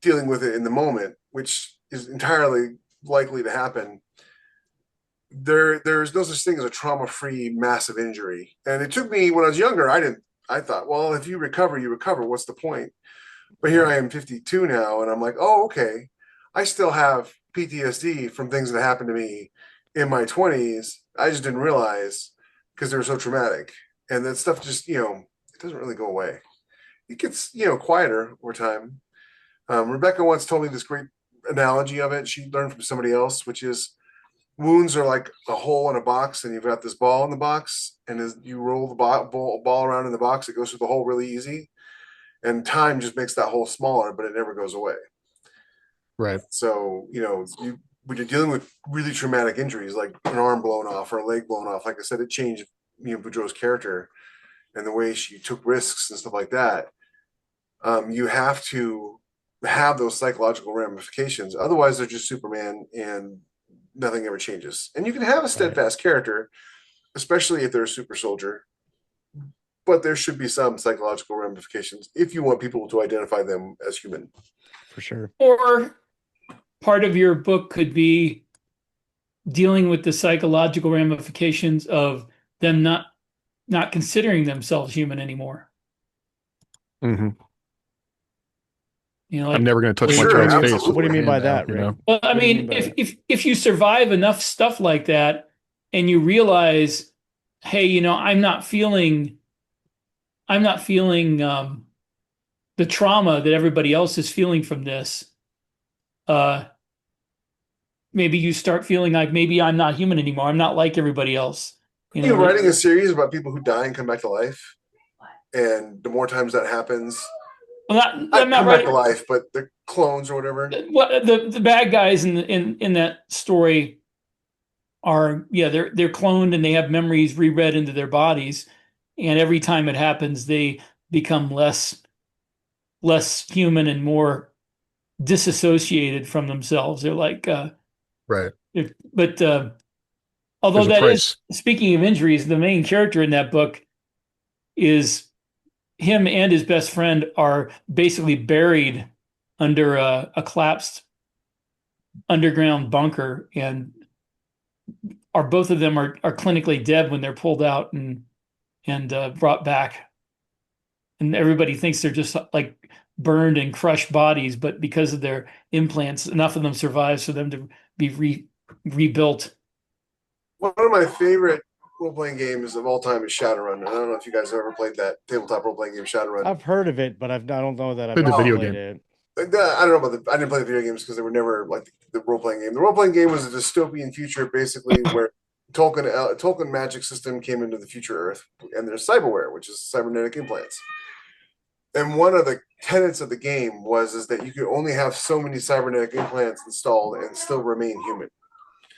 dealing with it in the moment, which is entirely likely to happen. There's no such thing as a trauma-free massive injury. And it took me, when I was younger, I thought, well, if you recover, you recover. What's the point? But here I am 52 now, and I'm like, oh, okay. I still have PTSD from things that happened to me in my 20s. I just didn't realize because they were so traumatic. And that stuff just, it doesn't really go away. It gets, quieter over time. Rebecca once told me this great analogy of it. She learned from somebody else, which is wounds are like a hole in a box, and you've got this ball in the box, and as you roll the ball around in the box, it goes through the hole really easy. And time just makes that hole smaller, but it never goes away. Right. So, when you're dealing with really traumatic injuries, like an arm blown off or a leg blown off, like I said, it changed, Boudreaux's character and the way she took risks and stuff like that. You have to have those psychological ramifications. Otherwise, they're just Superman and nothing ever changes. And you can have a steadfast character, especially if they're a super soldier, but there should be some psychological ramifications if you want people to identify them as human. For sure. Or part of your book could be dealing with the psychological ramifications of them not considering themselves human anymore. Mm-hmm. Like, I'm never going to touch my Sure, child's face. absolutely. What do you mean by now, that, you Rick? know? well, I What do you mean, mean by if you survive enough stuff like that, and you realize, hey, I'm not feeling the trauma that everybody else is feeling from this. Maybe you start feeling like maybe I'm not human anymore. I'm not like everybody else. You're writing a series about people who die and come back to life, and the more times that happens, I'm not come writing back to life, but the clones or whatever. What the bad guys in that story are, they're cloned and they have memories reread into their bodies, and every time it happens, they become less human and more disassociated from themselves. They're like, Right. but although There's a that price. is, speaking of injuries, the main character in that book is him and his best friend are basically buried under a collapsed underground bunker, and both of them are clinically dead when they're pulled out and brought back. And everybody thinks they're just like burned and crushed bodies, but because of their implants, enough of them survive for them to be rebuilt. One of my favorite role-playing games of all time is Shadowrun. I don't know if you guys have ever played that tabletop role-playing game, Shadowrun. I've heard of it, but I don't know that I've Played the ever video played game. it. I don't know about I didn't play the video games because they were never like the role-playing game. The role-playing game was a dystopian future, basically, where Tolkien magic system came into the future Earth, and there's cyberware, which is cybernetic implants. And one of the tenets of the game is that you could only have so many cybernetic implants installed and still remain human.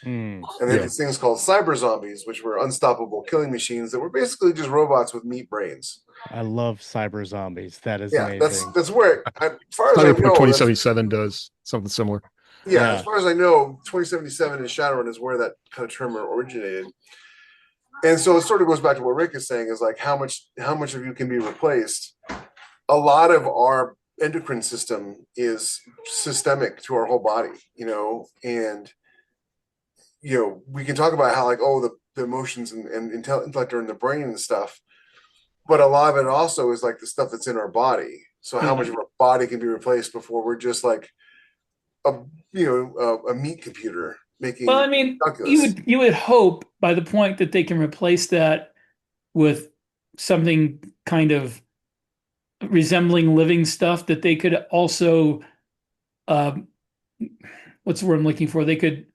And they had these things called cyber zombies, which were unstoppable killing machines that were basically just robots with meat brains. I love cyber zombies. That is amazing. That's where, as far as I know, 2077 does something similar. Yeah, as far as I know, 2077 in Shadowrun is where that kind of term originated. And so it sort of goes back to what Rick is saying, is like how much of you can be replaced. A lot of our endocrine system is systemic to our whole body, and we can talk about how like, the emotions and intellect are in the brain and stuff, but a lot of it also is like the stuff that's in our body. So how much of our body can be replaced before we're just like a meat computer making. Well, I mean, calculus. you would hope by the point that they can replace that with something kind of resembling living stuff, that they could also, what's the word I'm looking for? They could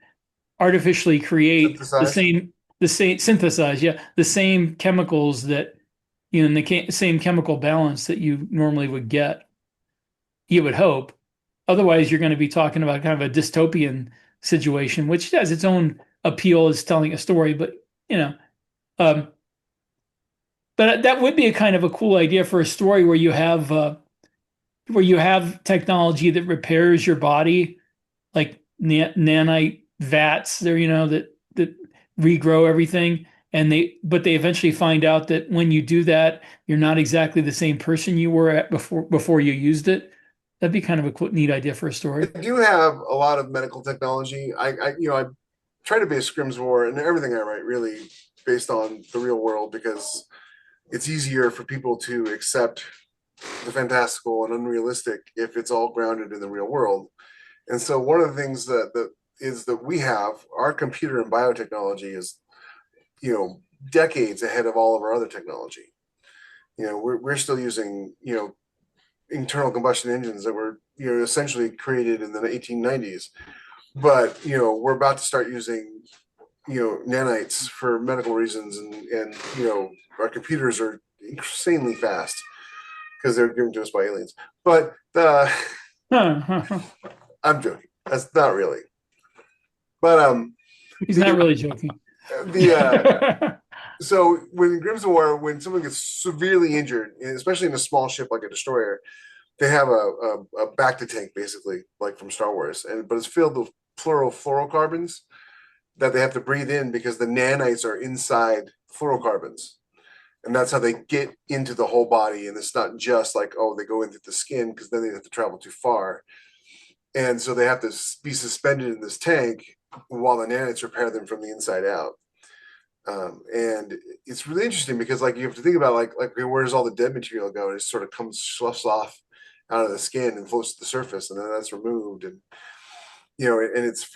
artificially create the same synthesize, the same chemicals that, in the same chemical balance that you normally would get. You would hope. Otherwise, you're going to be talking about kind of a dystopian situation, which has its own appeal as telling a story. But but that would be a kind of a cool idea for a story where you have technology that repairs your body, like nanite vats there, that regrow everything. But they eventually find out that when you do that, you're not exactly the same person you were at before you used it. That'd be kind of a neat idea for a story. I do have a lot of medical technology. I try to base Scrimsmore and everything I write really based on the real world, because it's easier for people to accept the fantastical and unrealistic if it's all grounded in the real world. And so one of the things that we have, our computer and biotechnology is, decades ahead of all of our other technology. We're still using, internal combustion engines that were, essentially created in the 1890s. But, we're about to start using, nanites for medical reasons, and our computers are insanely fast because they're given to us by aliens. But I'm joking. That's not really. But He's not really joking. So when Grimm's War, when someone gets severely injured, and especially in a small ship like a destroyer, they have a back to tank basically, like from Star Wars, but it's filled with plural fluorocarbons that they have to breathe in because the nanites are inside fluorocarbons, and that's how they get into the whole body. And it's not just like, oh, they go into the skin, because then they have to travel too far, and so they have to be suspended in this tank while the nanites repair them from the inside out. And it's really interesting because, like, you have to think about like where does all the dead material go? And it sort of sloughs off out of the skin and floats to the surface, and then that's removed. And and it's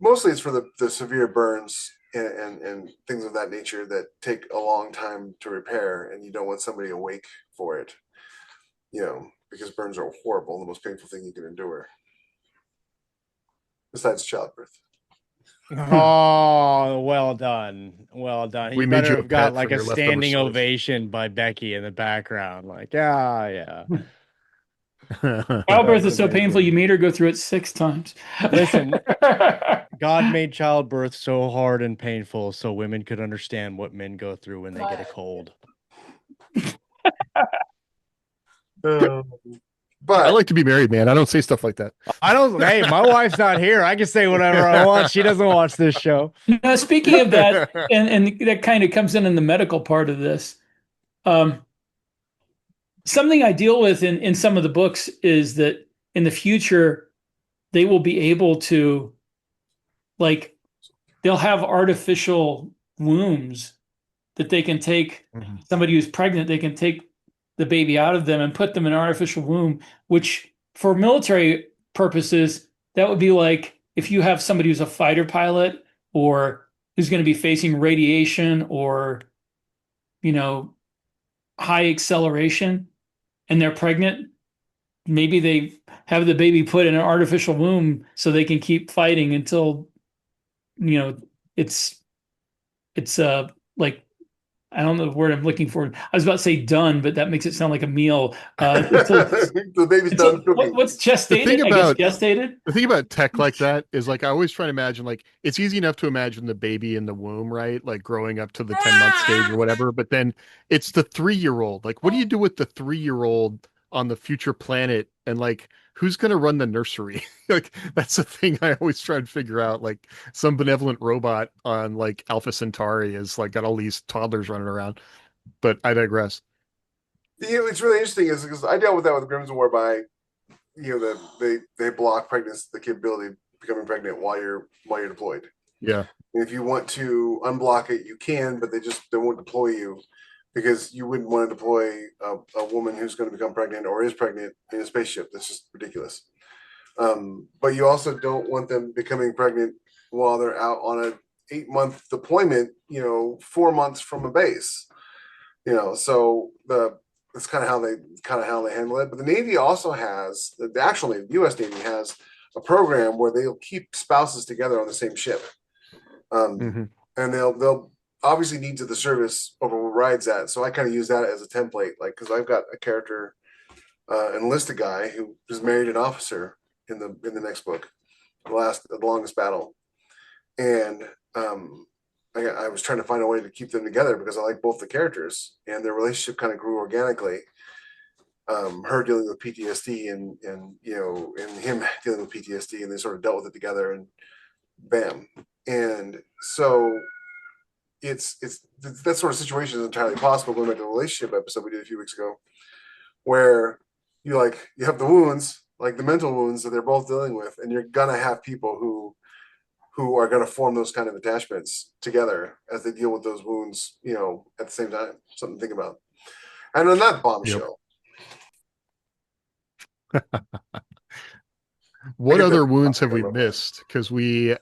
mostly for the severe burns and things of that nature that take a long time to repair, and you don't want somebody awake for it, because burns are horrible, the most painful thing you can endure, besides childbirth. Oh, well done. Well done. We You made better you a have got pet like for a your leftover standing slice. ovation by Becky in the background. Like, yeah. Childbirth is so painful, you made her go through it 6 times. Listen, God made childbirth so hard and painful so women could understand what men go through when they get a cold. But I like to be married, man. I don't say stuff like that. I don't. Hey, my wife's not here. I can say whatever I want. She doesn't watch this show. Now, speaking of that, and that kind of comes in the medical part of this. Something I deal with in some of the books is that in the future, they will be able to, like, they'll have artificial wombs that they can take. Somebody who's pregnant, they can take the baby out of them and put them in an artificial womb, which for military purposes, that would be like if you have somebody who's a fighter pilot or who's going to be facing radiation or, high acceleration, and they're pregnant, maybe they have the baby put in an artificial womb so they can keep fighting until, it's like, I don't know the word I'm looking for. I was about to say done, but that makes it sound like a meal. The baby's done cooking. What's gestated? I guess gestated. The thing about tech like that is, like, I always try to imagine, like, it's easy enough to imagine the baby in the womb, right? Like growing up to the 10-month stage or whatever. But then it's the 3-year-old. Like, what do you do with the 3-year-old on the future planet? And like, who's going to run the nursery? Like, that's the thing I always try to figure out. Like, some benevolent robot on like Alpha Centauri is like got all these toddlers running around. But I digress. It's really interesting is because I dealt with that with Grimm's War by, they block pregnancy, the capability of becoming pregnant while you're deployed. Yeah. And if you want to unblock it, you can, but they won't deploy you because you wouldn't want to deploy a woman who's going to become pregnant or is pregnant in a spaceship. That's just ridiculous. But you also don't want them becoming pregnant while they're out on an 8-month deployment, 4 months from a base. So that's kind of how they handle it. But the Navy also has, actually the U.S. Navy has a program where they'll keep spouses together on the same ship. And they'll obviously needs of the service overrides that. So I kind of use that as a template, like, because I've got a character, enlisted guy who is married an officer in the next book, the longest battle, and I was trying to find a way to keep them together because I like both the characters, and their relationship kind of grew organically. Her dealing with PTSD and him dealing with PTSD, and they sort of dealt with it together, and bam. And so it's that sort of situation is entirely possible. Going back to the relationship episode we did a few weeks ago, where you have the wounds, like the mental wounds that they're both dealing with, and you're gonna have people who are gonna form those kind of attachments together as they deal with those wounds, at the same time. Something to think about. And on that bombshell. Yep. What other wounds have we missed? Because there's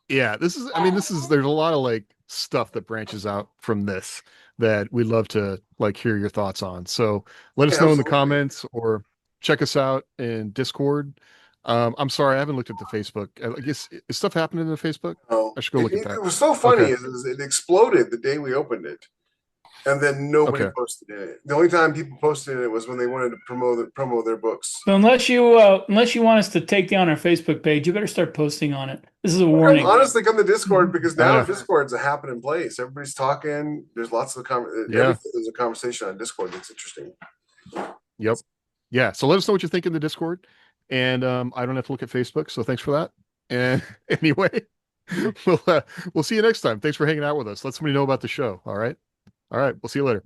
a lot of like stuff that branches out from this that we'd love to like hear your thoughts on. So let us know in the comments or check us out in Discord. I'm sorry, I haven't looked at the Facebook. I guess is stuff happening in the Facebook? Oh, I should go look at that. It was so funny. Okay. It exploded the day we opened it. and then nobody Okay. posted it. The only time people posted it was when they wanted to promote their books. So unless you want us to take down our Facebook page, you better start posting on it. This is a warning. Honestly, come to Discord, because now Discord's a happening place. Everybody's talking. There's lots of there's a conversation on Discord that's interesting. Yep. Yeah. So let us know what you think in the Discord. And I don't have to look at Facebook, so thanks for that. And anyway, we'll see you next time. Thanks for hanging out with us. Let somebody know about the show. All right. We'll see you later.